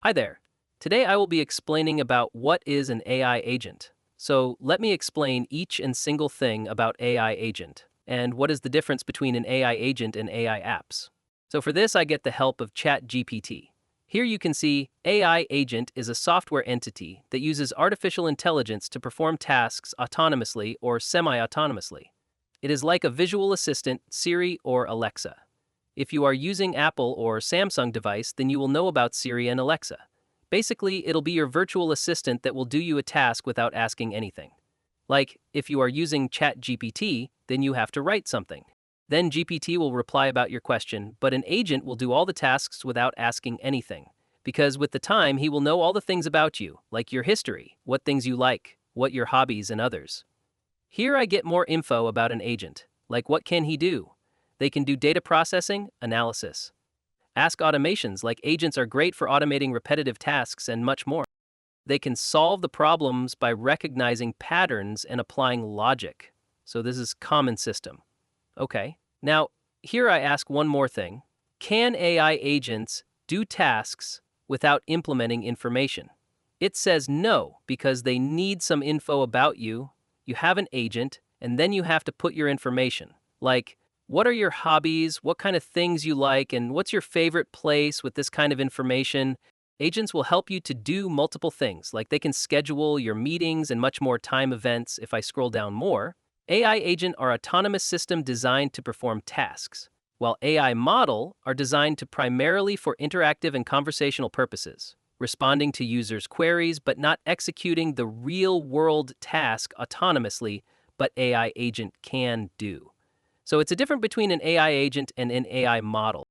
Hi there. Today I will be explaining about what is an AI agent. So let me explain each and single thing about AI agent and what is the difference between an AI agent and AI apps. So for this I get the help of ChatGPT. Here you can see AI agent is a software entity that uses artificial intelligence to perform tasks autonomously or semi-autonomously. It is like a visual assistant, Siri or Alexa. If you are using Apple or Samsung device, then you will know about Siri and Alexa. Basically, it'll be your virtual assistant that will do you a task without asking anything. Like, if you are using ChatGPT, then you have to write something. Then GPT will reply about your question, but an agent will do all the tasks without asking anything. Because with the time, he will know all the things about you, like your history, what things you like, what your hobbies, and others. Here I get more info about an agent, like what can he do? They can do data processing, analysis. Ask automations like agents are great for automating repetitive tasks and much more. They can solve the problems by recognizing patterns and applying logic. So this is common system. Okay. Now, here I ask one more thing. Can AI agents do tasks without implementing information? It says no because they need some info about you. You have an agent, and then you have to put your information. Like, what are your hobbies? What kind of things you like? And what's your favorite place with this kind of information? Agents will help you to do multiple things, like they can schedule your meetings and much more time events. If I scroll down more, AI agent are autonomous system designed to perform tasks, while AI model are designed to primarily for interactive and conversational purposes, responding to users' queries but not executing the real-world task autonomously, but AI agent can do. So it's a difference between an AI agent and an AI model.